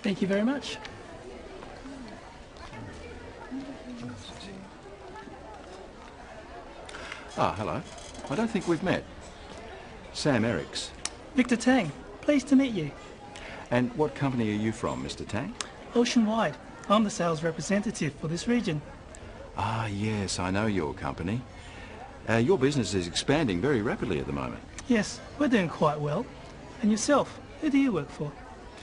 Thank you very much. Ah, hello. I don't think we've met. Sam Ericks. Victor Tang, pleased to meet you. And what company are you from, Mr. Tang? Oceanwide. I'm the sales representative for this region. Ah, yes, I know your company. Your business is expanding very rapidly at the moment. Yes, we're doing quite well. And yourself, who do you work for?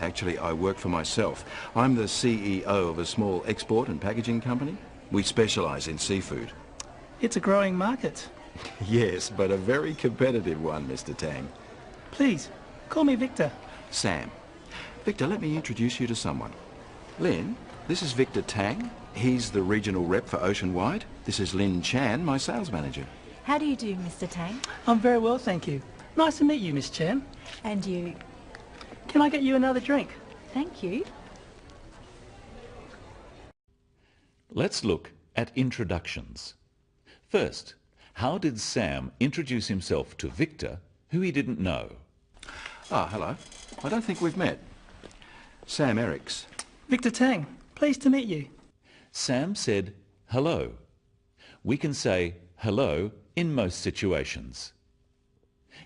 Actually, I work for myself. I'm the CEO of a small export and packaging company. We specialise in seafood. It's a growing market. Yes, but a very competitive one, Mr. Tang. Please, call me Victor. Sam. Victor, let me introduce you to someone. Lynn, this is Victor Tang. He's the regional rep for Oceanwide. This is Lynn Chan, my sales manager. How do you do, Mr. Tang? I'm very well, thank you. Nice to meet you, Miss Chan. And you? Can I get you another drink? Thank you. Let's look at introductions. First, how did Sam introduce himself to Victor, who he didn't know? Ah, hello. I don't think we've met. Sam Ericks. Victor Tang, pleased to meet you. Sam said, hello. We can say hello in most situations.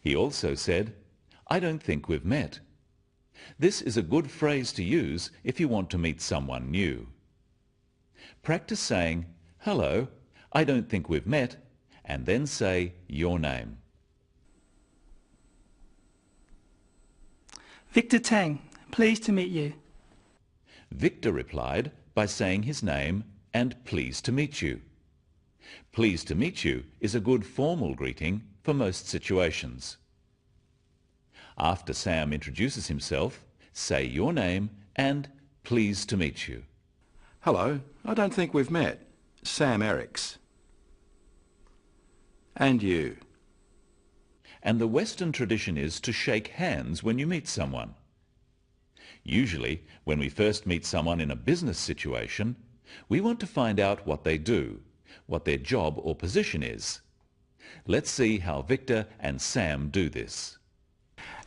He also said, I don't think we've met. This is a good phrase to use if you want to meet someone new. Practice saying, hello, I don't think we've met, and then say your name. Victor Tang, pleased to meet you. Victor replied by saying his name and pleased to meet you. Pleased to meet you is a good formal greeting for most situations. After Sam introduces himself, say your name and pleased to meet you. Hello. I don't think we've met. Sam Ericks. And you? And the Western tradition is to shake hands when you meet someone. Usually, when we first meet someone in a business situation, we want to find out what they do, what their job or position is. Let's see how Victor and Sam do this.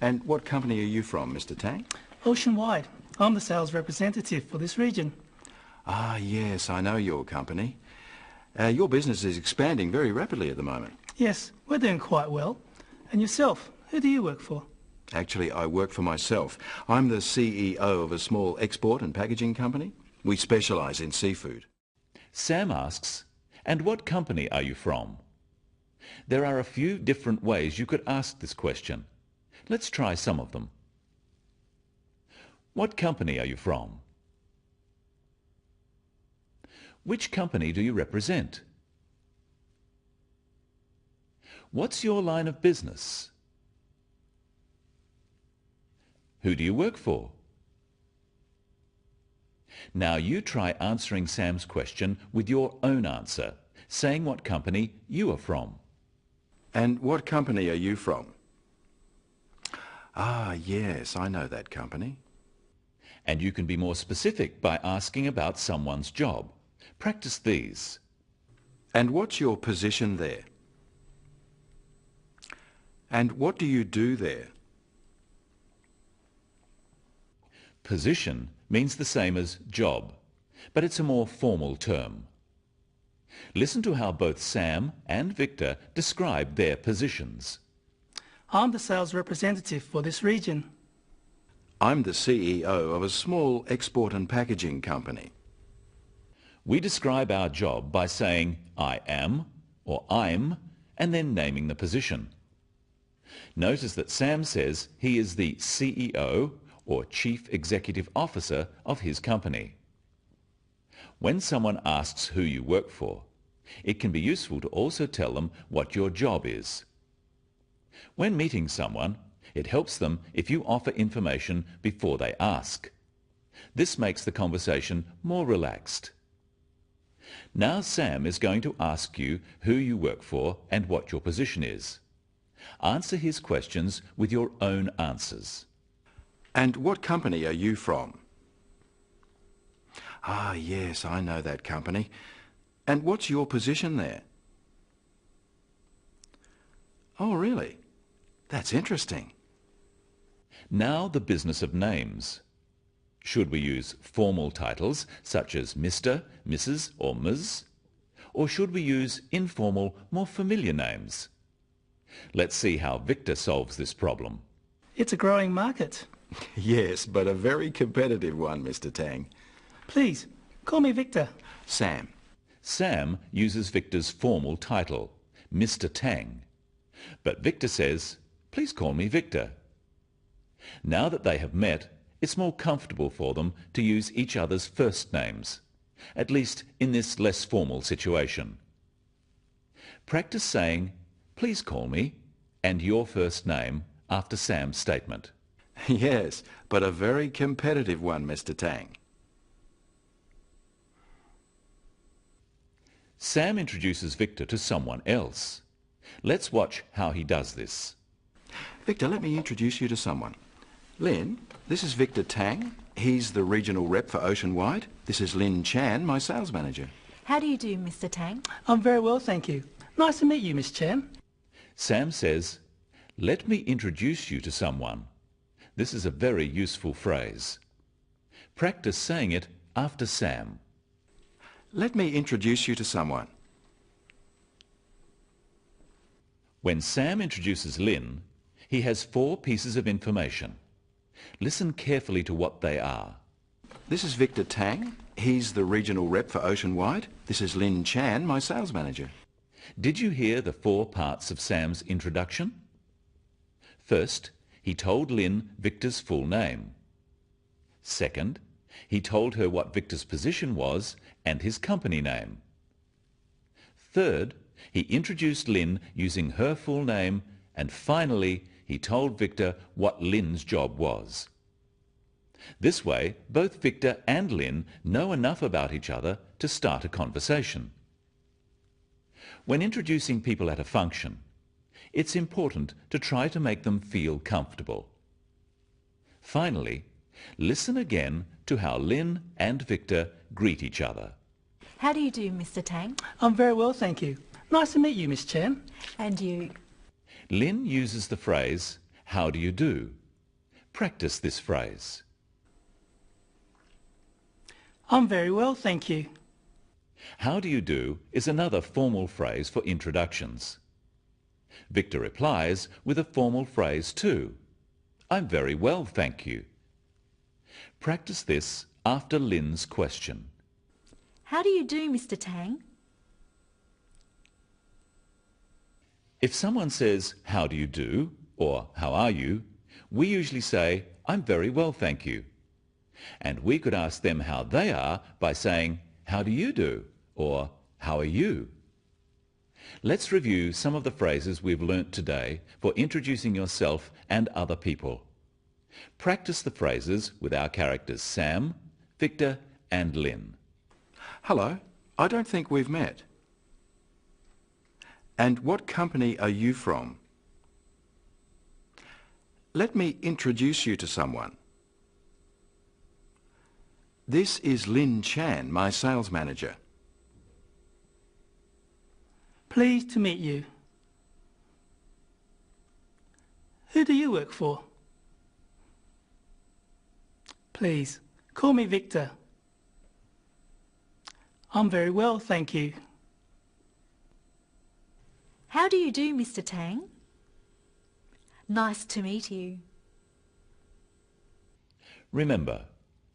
And what company are you from, Mr. Tang? Oceanwide. I'm the sales representative for this region. Ah, yes, I know your company. Your business is expanding very rapidly at the moment. Yes, we're doing quite well. And yourself, who do you work for? Actually, I work for myself. I'm the CEO of a small export and packaging company. We specialise in seafood. Sam asks, and what company are you from? There are a few different ways you could ask this question. Let's try some of them. What company are you from? Which company do you represent? What's your line of business? Who do you work for? Now you try answering Sam's question with your own answer, saying what company you are from. And what company are you from? Ah, yes, I know that company. And you can be more specific by asking about someone's job. Practice these. And what's your position there? And what do you do there? Position means the same as job, but it's a more formal term. Listen to how both Sam and Victor describe their positions. I'm the sales representative for this region. I'm the CEO of a small export and packaging company. We describe our job by saying I am or I'm and then naming the position. Notice that Sam says he is the CEO or Chief Executive Officer of his company. When someone asks who you work for, it can be useful to also tell them what your job is. When meeting someone, it helps them if you offer information before they ask. This makes the conversation more relaxed. Now Sam is going to ask you who you work for and what your position is. Answer his questions with your own answers. And what company are you from? Ah, yes, I know that company. And what's your position there? Oh, really? That's interesting. Now the business of names. Should we use formal titles such as Mr., Mrs. or Ms? Or should we use informal, more familiar names? Let's see how Victor solves this problem. It's a growing market. Yes, but a very competitive one, Mr. Tang. Please, call me Victor. Sam. Sam uses Victor's formal title, Mr. Tang. But Victor says, please call me Victor. Now that they have met, it's more comfortable for them to use each other's first names, at least in this less formal situation. Practice saying, please call me, and your first name after Sam's statement. Yes, but a very competitive one, Mr. Tang. Sam introduces Victor to someone else. Let's watch how he does this. Victor, let me introduce you to someone. Lin, this is Victor Tang. He's the regional rep for Ocean Wide. This is Lin Chan, my sales manager. How do you do, Mr. Tang? I'm very well, thank you. Nice to meet you, Miss Chan. Sam says, let me introduce you to someone. This is a very useful phrase. Practice saying it after Sam. Let me introduce you to someone. When Sam introduces Lin, he has 4 pieces of information. Listen carefully to what they are. This is Victor Tang. He's the regional rep for Ocean Wide. This is Lin Chan, my sales manager. Did you hear the 4 parts of Sam's introduction? First, he told Lin Victor's full name. Second, he told her what Victor's position was and his company name. Third, he introduced Lin using her full name, and finally, he told Victor what Lin's job was. This way, both Victor and Lin know enough about each other to start a conversation. When introducing people at a function, it's important to try to make them feel comfortable. Finally, listen again to how Lin and Victor greet each other. How do you do, Mr. Tang? I'm very well, thank you. Nice to meet you, Miss Chan. And you? Lin uses the phrase, how do you do? Practice this phrase. I'm very well, thank you. How do you do is another formal phrase for introductions. Victor replies with a formal phrase too. I'm very well, thank you. Practice this after Lin's question. How do you do, Mr. Tang? If someone says, how do you do, or how are you, we usually say, I'm very well, thank you. And we could ask them how they are by saying, how do you do, or how are you? Let's review some of the phrases we've learnt today for introducing yourself and other people. Practice the phrases with our characters Sam, Victor and Lin. Hello, I don't think we've met. And what company are you from? Let me introduce you to someone. This is Lin Chan, my sales manager. Pleased to meet you. Who do you work for? Please, call me Victor. I'm very well, thank you. How do you do, Mr. Tang? Nice to meet you. Remember,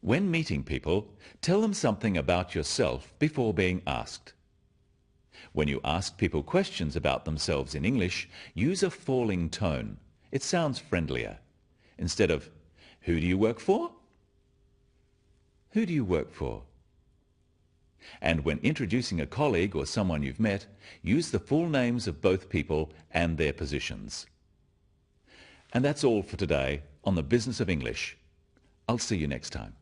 when meeting people, tell them something about yourself before being asked. When you ask people questions about themselves in English, use a falling tone. It sounds friendlier. Instead of, who do you work for? Who do you work for? And when introducing a colleague or someone you've met, use the full names of both people and their positions. And that's all for today on The Business of English. I'll see you next time.